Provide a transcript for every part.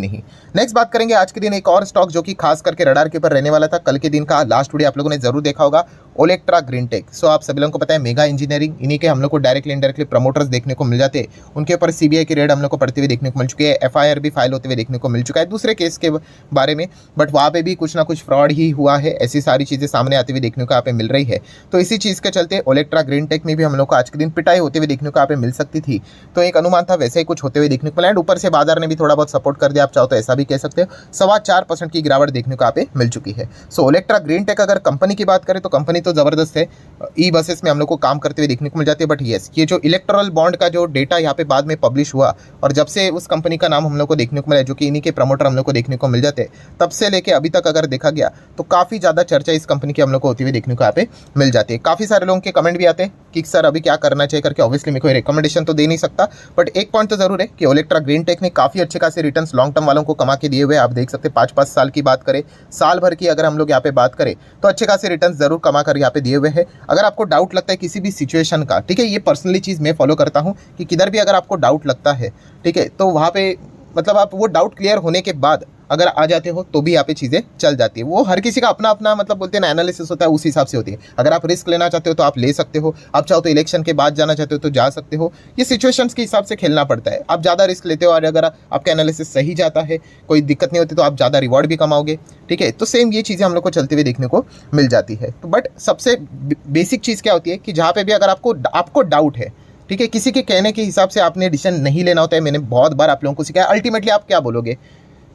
नहीं। नेक्स्ट बात करेंगे आज के दिन एक और स्टॉक जो कि खास करके रडार के ऊपर रहने वाला था। कल के दिन का लास्ट वीडियो आप लोगों ने जरूर देखा होगा, ओलेक्ट्रा ग्रीनटेक। सो आप सभी लोगों को पता है मेगा इंजीनियरिंग, इन्हीं के हम लोग को डायरेक्टली इनडायरेक्टली प्रमोटर्स देखने को मिल जाते हैं। उनके ऊपर सीबीआई की रेड हम लोग को पड़ते हुए देखने को मिल चुकी है, एफआईआर भी फाइल होते हुए देखने को मिल चुका है दूसरे केस के बारे में, बट वहाँ पे भी कुछ ना कुछ फ्रॉड ही हुआ है, ऐसी सारी चीज़ें सामने आती हुई देखने को यहाँ पे मिल रही है। तो इसी चीज़ के चलते ओलेक्ट्रा ग्रीनटेक में भी हम लोग को आज के दिन पिटाई होते हुए देखने को यहाँ पे मिल सकती थी। तो एक अनुमान था, वैसे ही कुछ होते हुए देखने को मिला एंड ऊपर से बाजार ने भी थोड़ा बहुत सपोर्ट कर दिया, आप चाहो तो ऐसा भी कह सकते हो। 4.25% की गिरावट देखने को यहाँ पे मिल चुकी है। सो ओलेक्ट्रा ग्रीनटेक अगर कंपनी की बात करें तो कंपनी तो जबरदस्त है, ई बसेस में हम लोग को काम करते हुए देखने को मिल जाती है। बट येस, ये जो इलेक्टोरल बॉन्ड का जो डेटा यहाँ पे बाद में पब्लिश हुआ और जब से उस कंपनी का नाम हम लोग को देखने को मिला, जो कि इन्हीं के प्रमोटर हम लोग को देखने को मिल जाते हैं, तब से लेके अभी तक अगर देखा गया तो काफ़ी ज़्यादा चर्चा इस कंपनी की हम लोग को होती हुई देखने को यहाँ पे मिल जाती है। काफ़ी सारे लोगों के कमेंट भी आते हैं कि सर अभी क्या करना चाहिए करके। ऑब्वियसली मैं कोई रिकमेंडेशन तो दे नहीं सकता, बट एक पॉइंट तो जरूर है कि ओलेक्ट्रा ग्रीनटेक ने काफ़ी अच्छे खासे रिटर्न्स लॉन्ग टर्म वालों को कमा के दिए हुए। आप देख सकते हैं 5-5 साल की बात करें, साल भर की अगर हम लोग यहाँ पे बात करें तो अच्छे खासे रिटर्न्स जरूर कमा कर यहाँ पे दिए हुए हैं। अगर आपको डाउट लगता है किसी भी सिचुएशन का, ठीक है, ये पर्सनली चीज़ मैं फॉलो करता हूँ कि किधर भी अगर आपको डाउट लगता है, ठीक है, तो वहाँ पे मतलब आप वो डाउट क्लियर होने के बाद अगर आ जाते हो तो भी यहाँ पे चीज़ें चल जाती है। वो हर किसी का अपना अपना मतलब बोलते हैं ना एनालिसिस होता है, उस हिसाब से होती है। अगर आप रिस्क लेना चाहते हो तो आप ले सकते हो, आप चाहो तो इलेक्शन के बाद जाना चाहते हो तो जा सकते हो। ये सिचुएशंस के हिसाब से खेलना पड़ता है। आप ज़्यादा रिस्क लेते हो और अगर आपका एनालिसिस सही जाता है, कोई दिक्कत नहीं होती, तो आप ज़्यादा रिवॉर्ड भी कमाओगे, ठीक है। तो सेम ये चीज़ें हम लोग को चलते हुए देखने को मिल जाती है। तो बट सबसे बेसिक चीज़ क्या होती है कि जहाँ पर भी अगर आपको डाउट है, ठीक है, किसी के कहने के हिसाब से आपने डिसीजन नहीं लेना होता है। मैंने बहुत बार आप लोगों को सिखाया। अल्टीमेटली आप क्या बोलोगे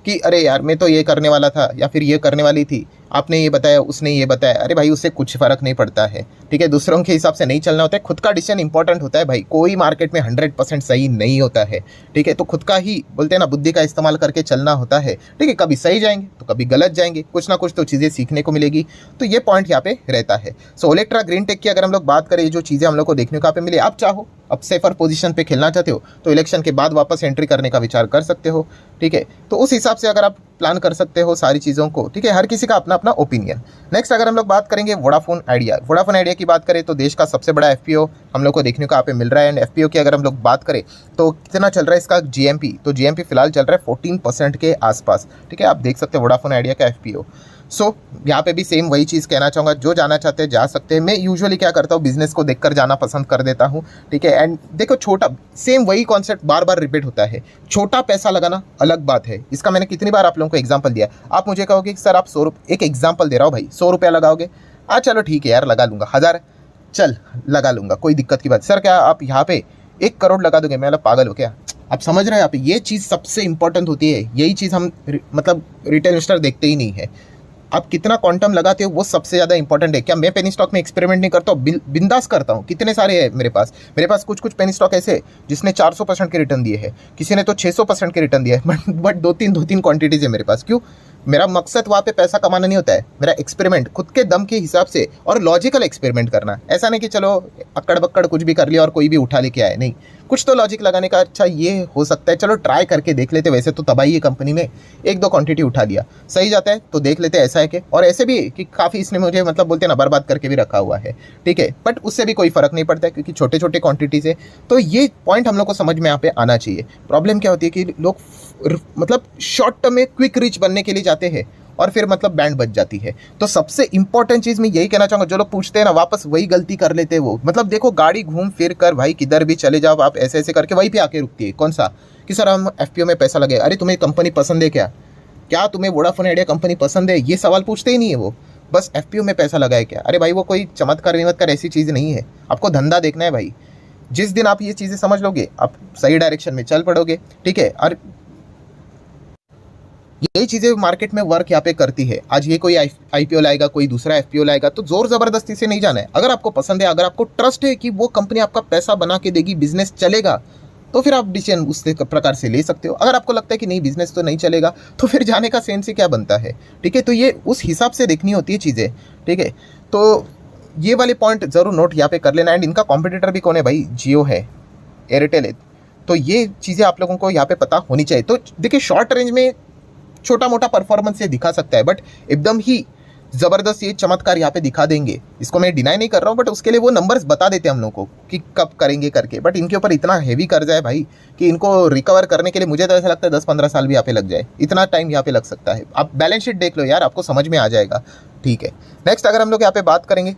कि अरे यार मैं तो ये करने वाला था या फिर ये करने वाली थी, आपने ये बताया, उसने ये बताया। अरे भाई उससे कुछ फ़र्क नहीं पड़ता है, ठीक है। दूसरों के हिसाब से नहीं चलना होता है, खुद का डिसीजन इंपॉर्टेंट होता है भाई। कोई मार्केट में 100% सही नहीं होता है, ठीक है। तो खुद का ही बोलते हैं ना बुद्धि का इस्तेमाल करके चलना होता है, ठीक है। कभी सही जाएंगे तो कभी गलत जाएंगे, कुछ ना कुछ तो चीज़ें सीखने को मिलेगी। तो ये पॉइंट यहाँ पे रहता है। सो ओलेक्ट्रा ग्रीनटेक की अगर हम लोग बात करें, जो चीज़ें हम लोग को देखने को यहाँ पे मिली, आप चाहो अब सेफर पोजीशन पे खेलना चाहते हो तो इलेक्शन के बाद वापस एंट्री करने का विचार कर सकते हो, ठीक है। तो उस हिसाब से अगर आप प्लान कर सकते हो सारी चीज़ों को, ठीक है। हर किसी का अपना अपना ओपिनियन। नेक्स्ट अगर हम लोग बात करेंगे वोडाफोन आइडिया की बात करें तो देश का सबसे बड़ा एफपीओ हम लोग को देखने को यहाँ पे मिल रहा है। एंड एफपीओ की अगर हम लोग बात करें तो कितना चल रहा है इसका जीएमपी, तो जीएमपी फिलहाल चल रहा है 14% के आसपास, ठीक है। आप देख सकते हैं वोडाफोन आइडिया का एफपीओ। सो यहाँ पे भी सेम वही चीज़ कहना चाहूँगा, जो जाना चाहते हैं जा सकते हैं। मैं यूजुअली क्या करता हूँ, बिजनेस को देखकर जाना पसंद कर देता हूँ, ठीक है। एंड देखो छोटा, सेम वही कॉन्सेप्ट बार बार रिपीट होता है। छोटा पैसा लगाना अलग बात है, इसका मैंने कितनी बार आप लोगों को एग्जांपल दिया। आप मुझे कहोगे कि सर आप 100 रुपये, एक एग्जांपल दे रहा हूँ भाई, 100 रुपया लगाओगे, चलो ठीक है यार लगा लूँगा, 1000 चल लगा लूँगा, कोई दिक्कत की बात। सर क्या आप यहाँ पे 1 करोड़ लगा दोगे? मैं पागल हो क्या? आप समझ रहे हैं? यहाँ पे ये चीज़ सबसे इंपॉर्टेंट होती है। यही चीज़ हम मतलब रिटेल इन्वेस्टर देखते ही नहीं है। आप कितना क्वांटम लगाते हो वो सबसे ज़्यादा इंपॉर्टेंट है। क्या मैं पेनी स्टॉक में एक्सपेरिमेंट नहीं करता हूँ? बिंदास करता हूँ। कितने सारे हैं मेरे पास कुछ पेनी स्टॉक ऐसे जिसने 400% के रिटर्न दिए हैं, किसी ने तो 600% के रिटर्न दिया है। बट दो तीन क्वांटिटीज़ है मेरे पास। क्यों? मेरा मकसद वहाँ पे पैसा कमाना नहीं होता है, मेरा एक्सपेरिमेंट खुद के दम के हिसाब से और लॉजिकल एक्सपेरिमेंट करना। ऐसा नहीं कि चलो अक्कड़ बक्कड़ कुछ भी कर लिया और कोई भी उठा लेके आए, नहीं, कुछ तो लॉजिक लगाने का। अच्छा ये हो सकता है, चलो ट्राई करके देख लेते। वैसे तो तबाही है कंपनी में, 1-2 क्वांटिटी उठा लिया, सही जाता है तो देख लेते ऐसा है कि, और ऐसे भी कि काफ़ी इसने मुझे मतलब बोलते हैं ना बर्बाद करके भी रखा हुआ है, ठीक है। बट उससे भी कोई फ़र्क नहीं पड़ता है क्योंकि छोटे छोटे क्वांटिटीज़ है। तो ये पॉइंट हम लोग को समझ में यहाँ पे आना चाहिए। प्रॉब्लम क्या होती है कि लोग मतलब शॉर्ट टर्म में क्विक रिच बनने के लिए जाते हैं और फिर मतलब बैंड बच जाती है। तो सबसे इंपॉर्टेंट चीज़ मैं यही कहना चाहूँगा, जो लोग पूछते हैं ना वापस वही गलती कर लेते हैं वो। मतलब देखो गाड़ी घूम फिर कर भाई किधर भी चले जाओ आप, ऐसे ऐसे करके वहीं पे आके रुकती है। कौन सा? कि सर हम एफपीओ में पैसा लगे। अरे तुम्हें कंपनी पसंद है क्या तुम्हें वोडाफोन आइडिया कंपनी पसंद है? ये सवाल पूछते ही नहीं है वो, बस एफपीओ में पैसा लगाए क्या। अरे भाई वो कोई चमत्कार विमत्कार ऐसी चीज़ नहीं है, आपको धंधा देखना है भाई। जिस दिन आप ये चीज़ें समझ लोगे आप सही डायरेक्शन में चल पड़ोगे, ठीक है। और यही चीज़ें मार्केट में वर्क यहाँ पे करती है। आज ये कोई आईपीओ लाएगा, कोई दूसरा एफपीओ लाएगा, तो जोर ज़बरदस्ती से नहीं जाना है। अगर आपको पसंद है, अगर आपको ट्रस्ट है कि वो कंपनी आपका पैसा बना के देगी, बिजनेस चलेगा, तो फिर आप डिसीजन उस प्रकार से ले सकते हो। अगर आपको लगता है कि नहीं बिजनेस तो नहीं चलेगा, तो फिर जाने का सेंस ही क्या बनता है, ठीक है। तो ये उस हिसाब से देखनी होती है चीज़ें, ठीक है। तो ये वाले पॉइंट ज़रूर नोट यहाँ पे कर लेना। एंड इनका कॉम्पिटिटर भी कौन है भाई? जियो है, एयरटेल है। तो ये चीज़ें आप लोगों को यहाँ पे पता होनी चाहिए। तो देखिए शॉर्ट रेंज में छोटा मोटा परफॉर्मेंस ये दिखा सकता है, बट एकदम ही ज़बरदस्त ये चमत्कार यहाँ पे दिखा देंगे। इसको मैं डिनाई नहीं कर रहा हूँ, बट उसके लिए वो नंबर्स बता देते हैं हम लोग को कि कब करेंगे करके। बट इनके ऊपर इतना हैवी कर्जा है भाई कि इनको रिकवर करने के लिए मुझे तो ऐसा लगता है 10-15 साल भी यहाँ पे लग जाए, इतना टाइम यहाँ पे लग सकता है। आप बैलेंस शीट देख लो यार, आपको समझ में आ जाएगा। ठीक है, नेक्स्ट अगर हम लोग यहाँ पे बात करेंगे